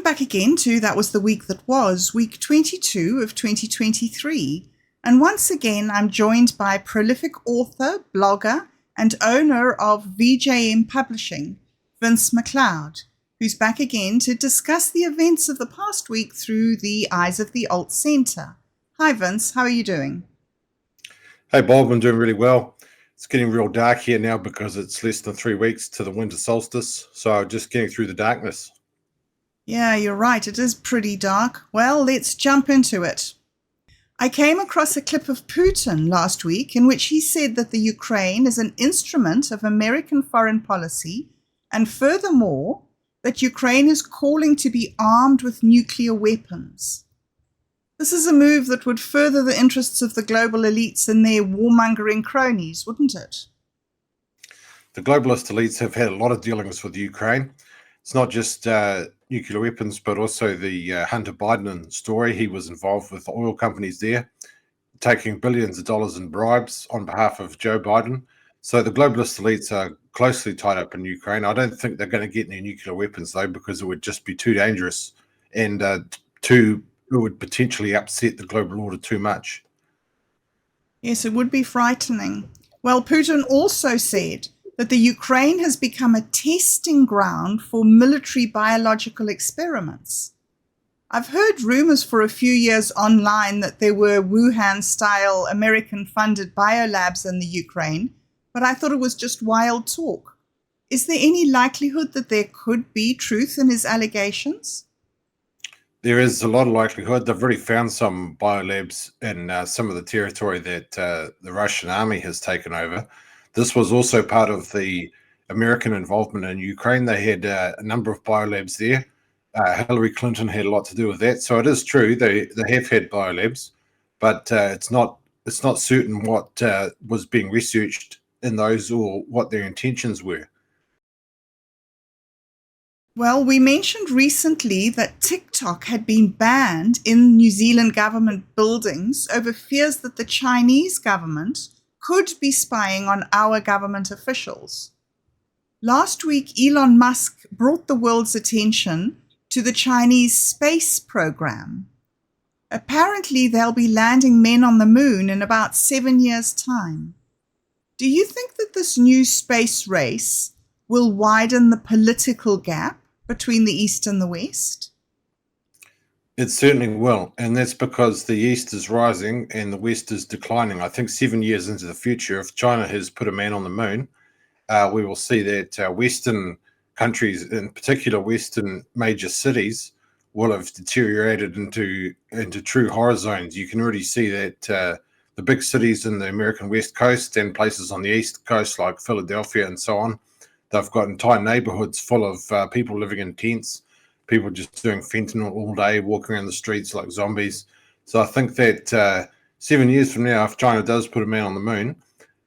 back again to That Was the Week That Was, week 22 of 2023. And once again, I'm joined by prolific author, blogger, and owner of VJM Publishing, Vince McLeod, who's back again to discuss the events of the past week through the eyes of the Alt Centre. Hi, Vince. How are you doing? Hey, Bob. I'm doing really well. It's getting real dark here now because it's less than 3 weeks to the winter solstice, so just getting through the darkness. Yeah, you're right. It is pretty dark. Well, let's jump into it. I came across a clip of Putin last week in which he said that the Ukraine is an instrument of American foreign policy, and furthermore, that Ukraine is calling to be armed with nuclear weapons. This is a move that would further the interests of the global elites and their warmongering cronies, wouldn't it? The globalist elites have had a lot of dealings with Ukraine. It's not just nuclear weapons, but also the Hunter Biden story. He was involved with oil companies there, taking billions of dollars in bribes on behalf of Joe Biden. So the globalist elites are closely tied up in Ukraine. I don't think they're going to get any nuclear weapons, though, because it would just be too dangerous and it would potentially upset the global order too much. Yes, it would be frightening. Well, Putin also said that the Ukraine has become a testing ground for military biological experiments. I've heard rumors for a few years online that there were Wuhan-style American-funded biolabs in the Ukraine, but I thought it was just wild talk. Is there any likelihood that there could be truth in his allegations? There is a lot of likelihood. They've already found some biolabs in some of the territory that the Russian army has taken over. This was also part of the American involvement in Ukraine. They had a number of biolabs there. Hillary Clinton had a lot to do with that. So it is true they have had biolabs, but it's not certain what was being researched in those or what their intentions were. Well, we mentioned recently that TikTok had been banned in New Zealand government buildings over fears that the Chinese government could be spying on our government officials. Last week, Elon Musk brought the world's attention to the Chinese space program. Apparently, they'll be landing men on the moon in about 7 years' time. Do you think that this new space race will widen the political gap between the East and the West? It certainly will, and that's because the East is rising and the West is declining. I think 7 years into the future, if China has put a man on the moon, we will see that Western countries, in particular Western major cities, will have deteriorated into true horror zones. You can already see that the big cities in the American West Coast and places on the East Coast like Philadelphia and so on, they've got entire neighborhoods full of people living in tents, people just doing fentanyl all day, walking around the streets like zombies. So I think that 7 years from now, if China does put a man on the moon,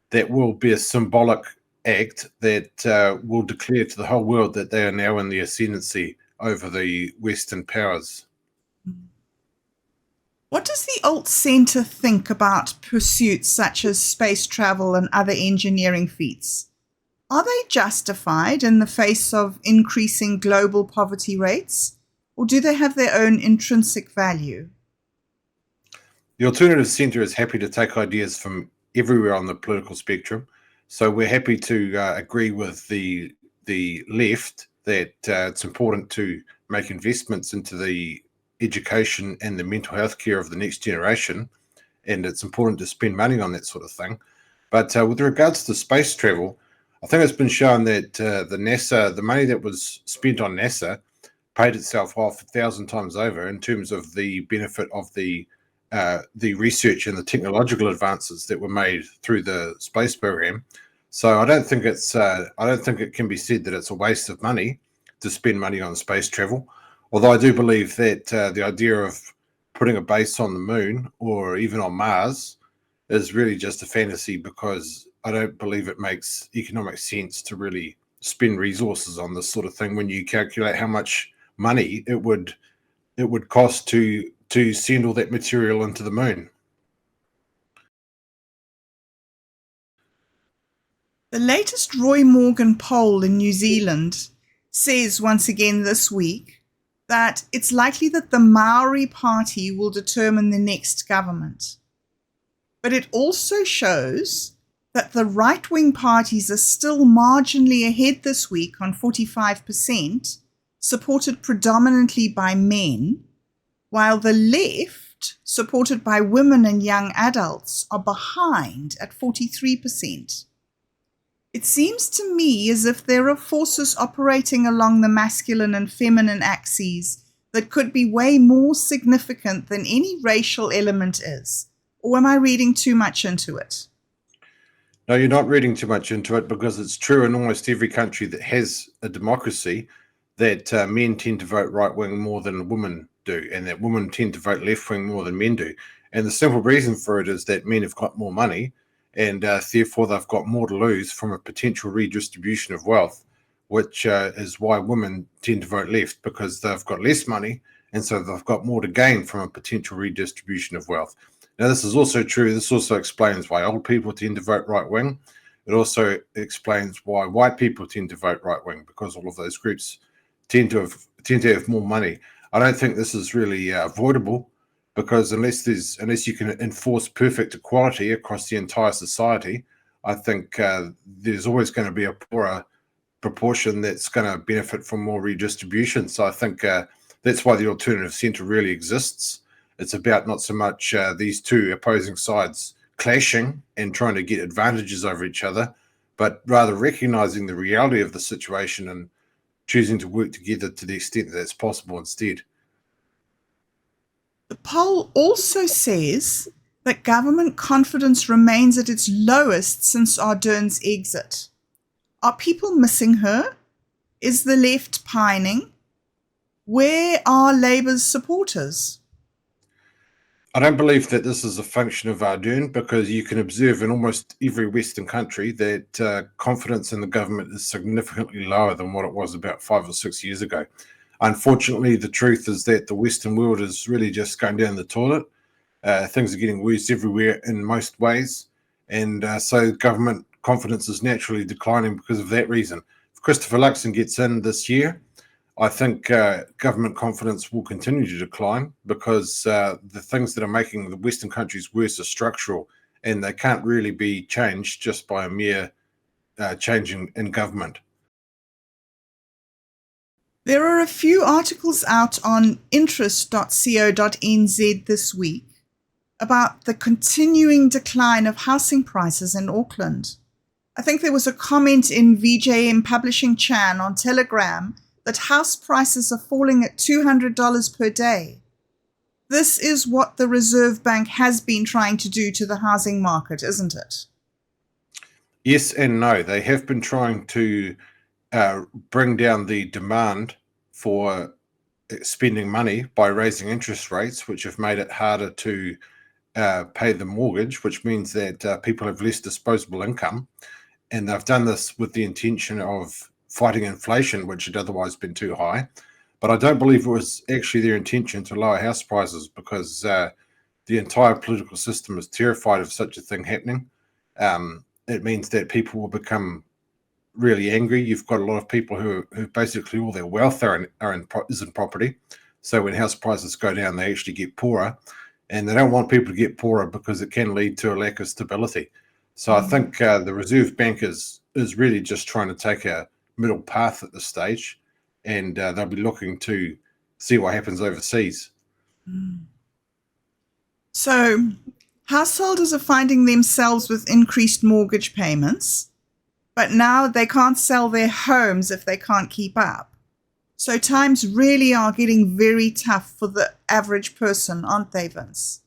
that will be a symbolic act that will declare to the whole world that they are now in the ascendancy over the Western powers. What does the Alt Centre think about pursuits such as space travel and other engineering feats? Are they justified in the face of increasing global poverty rates, or do they have their own intrinsic value? The Alternative Centre is happy to take ideas from everywhere on the political spectrum. So we're happy to agree with the left that it's important to make investments into the education and the mental health care of the next generation, and it's important to spend money on that sort of thing. But with regards to space travel, I think it's been shown that the money that was spent on NASA paid itself off 1,000 times over in terms of the benefit of the research and the technological advances that were made through the space program. So I don't think it can be said that it's a waste of money to spend money on space travel. Although I do believe that the idea of putting a base on the moon or even on Mars is really just a fantasy, because I don't believe it makes economic sense to really spend resources on this sort of thing when you calculate how much money it would cost to send all that material into the moon. The latest Roy Morgan poll in New Zealand says once again this week that it's likely that the Maori Party will determine the next government. But it also shows that the right-wing parties are still marginally ahead this week on 45%, supported predominantly by men, while the left, supported by women and young adults, are behind at 43%. It seems to me as if there are forces operating along the masculine and feminine axes that could be way more significant than any racial element is. Or am I reading too much into it? No, you're not reading too much into it, because it's true in almost every country that has a democracy that men tend to vote right wing more than women do, and that women tend to vote left wing more than men do. And the simple reason for it is that men have got more money, and therefore they've got more to lose from a potential redistribution of wealth, which is why women tend to vote left, because they've got less money, and so they've got more to gain from a potential redistribution of wealth. Now, this is also true. This also explains why old people tend to vote right wing. It also explains why white people tend to vote right wing, because all of those groups tend to have more money. I don't think this is really avoidable, because unless you can enforce perfect equality across the entire society, I think there's always going to be a poorer proportion that's going to benefit from more redistribution. So I think that's why the alternative centre really exists. It's about not so much these two opposing sides clashing and trying to get advantages over each other, but rather recognizing the reality of the situation and choosing to work together to the extent that that's possible instead. The poll also says that government confidence remains at its lowest since Ardern's exit. Are people missing her? Is the left pining? Where are Labour's supporters? I don't believe that this is a function of Ardern, because you can observe in almost every Western country that confidence in the government is significantly lower than what it was about 5 or 6 years ago. Unfortunately, the truth is that the Western world is really just going down the toilet. Things are getting worse everywhere in most ways, and so government confidence is naturally declining because of that reason. If Christopher Luxon gets in this year, I think government confidence will continue to decline, because the things that are making the Western countries worse are structural, and they can't really be changed just by a mere change in government. There are a few articles out on interest.co.nz this week about the continuing decline of housing prices in Auckland. I think there was a comment in VJM Publishing Chan on Telegram that house prices are falling at $200 per day. This is what the Reserve Bank has been trying to do to the housing market, isn't it? Yes and no. They have been trying to bring down the demand for spending money by raising interest rates, which have made it harder to pay the mortgage, which means that people have less disposable income. And they've done this with the intention of fighting inflation, which had otherwise been too high. But I don't believe it was actually their intention to lower house prices, because the entire political system is terrified of such a thing happening. It means that people will become really angry. You've got a lot of people who basically all their wealth is in property. So when house prices go down, they actually get poorer, and they don't want people to get poorer because it can lead to a lack of stability. So I think the Reserve Bank is really just trying to take a middle path at this stage, and they'll be looking to see what happens overseas. So, householders are finding themselves with increased mortgage payments, but now they can't sell their homes if they can't keep up. So times really are getting very tough for the average person, aren't they, Vince?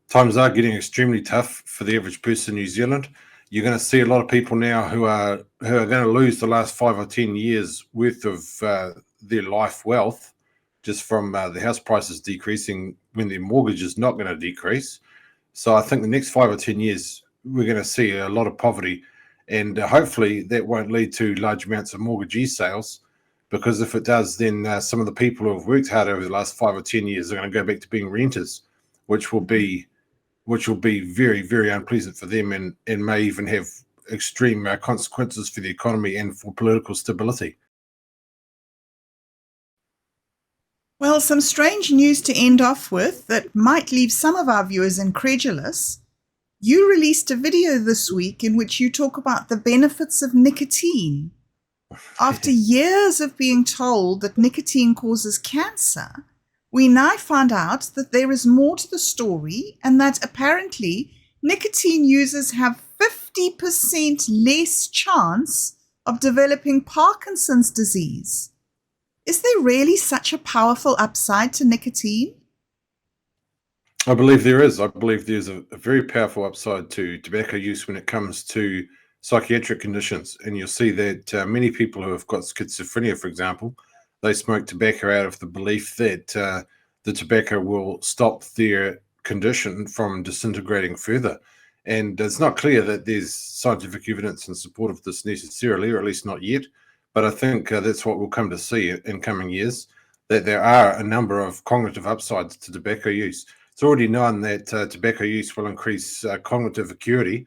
Times are getting extremely tough for the average person in New Zealand. You're going to see a lot of people now who are going to lose the last 5 or 10 years worth of their life wealth just from the house prices decreasing when their mortgage is not going to decrease. So I think the next 5 or 10 years we're going to see a lot of poverty, and hopefully that won't lead to large amounts of mortgagee sales, because if it does, then some of the people who have worked hard over the last 5 or 10 years are going to go back to being renters, which will be very, very unpleasant for them, and may even have extreme consequences for the economy and for political stability. Well, some strange news to end off with that might leave some of our viewers incredulous. You released a video this week in which you talk about the benefits of nicotine. After years of being told that nicotine causes cancer, we now find out that there is more to the story and that apparently nicotine users have 50% less chance of developing Parkinson's disease. Is there really such a powerful upside to nicotine? I believe there is. I believe there's a very powerful upside to tobacco use when it comes to psychiatric conditions. And you'll see that many people who have got schizophrenia, for example, they smoke tobacco out of the belief that the tobacco will stop their condition from disintegrating further. And it's not clear that there's scientific evidence in support of this necessarily, or at least not yet. But I think that's what we'll come to see in coming years, that there are a number of cognitive upsides to tobacco use. It's already known that tobacco use will increase cognitive acuity,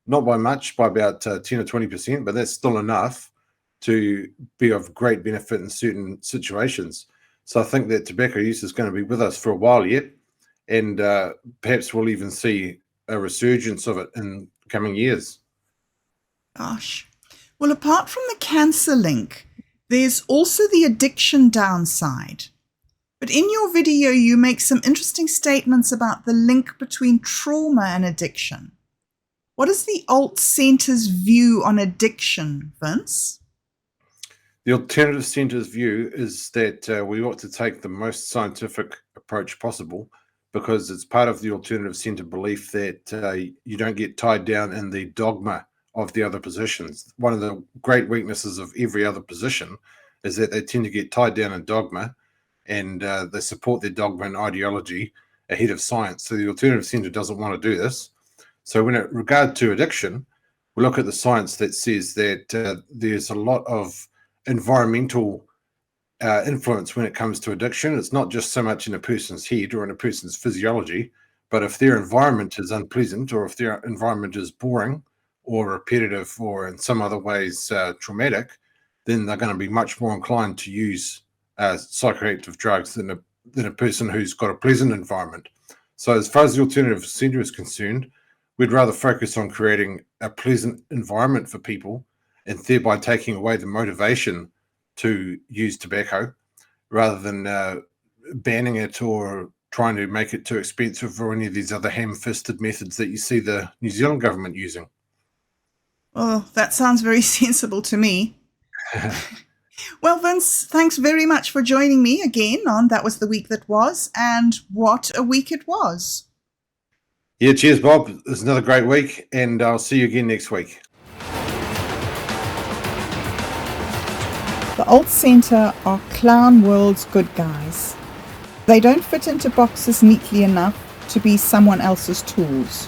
not by much, by about 10 or 20%, but that's still enough to be of great benefit in certain situations. So I think that tobacco use is going to be with us for a while yet, and perhaps we'll even see a resurgence of it in coming years. Gosh. Well, apart from the cancer link, there's also the addiction downside. But in your video, you make some interesting statements about the link between trauma and addiction. What is the Alt Centre's view on addiction, Vince? The Alternative Centre's view is that we ought to take the most scientific approach possible, because it's part of the Alternative Centre belief that you don't get tied down in the dogma of the other positions. One of the great weaknesses of every other position is that they tend to get tied down in dogma, and they support their dogma and ideology ahead of science. So the Alternative Centre doesn't want to do this. So when it regard to addiction, we look at the science that says that there's a lot of environmental influence when it comes to addiction. It's not just so much in a person's head or in a person's physiology, but if their environment is unpleasant, or if their environment is boring or repetitive, or in some other ways traumatic, then they're going to be much more inclined to use psychoactive drugs than a person who's got a pleasant environment. So as far as the Alternative Centre is concerned, we'd rather focus on creating a pleasant environment for people, and thereby taking away the motivation to use tobacco, rather than banning it or trying to make it too expensive, or any of these other ham-fisted methods that you see the New Zealand government using. Oh, that sounds very sensible to me. Well, Vince, thanks very much for joining me again on That Was the Week That Was, and what a week it was. Yeah, cheers, Bob. It's another great week, and I'll see you again next week. The Alt Centre are clown world's good guys. They don't fit into boxes neatly enough to be someone else's tools.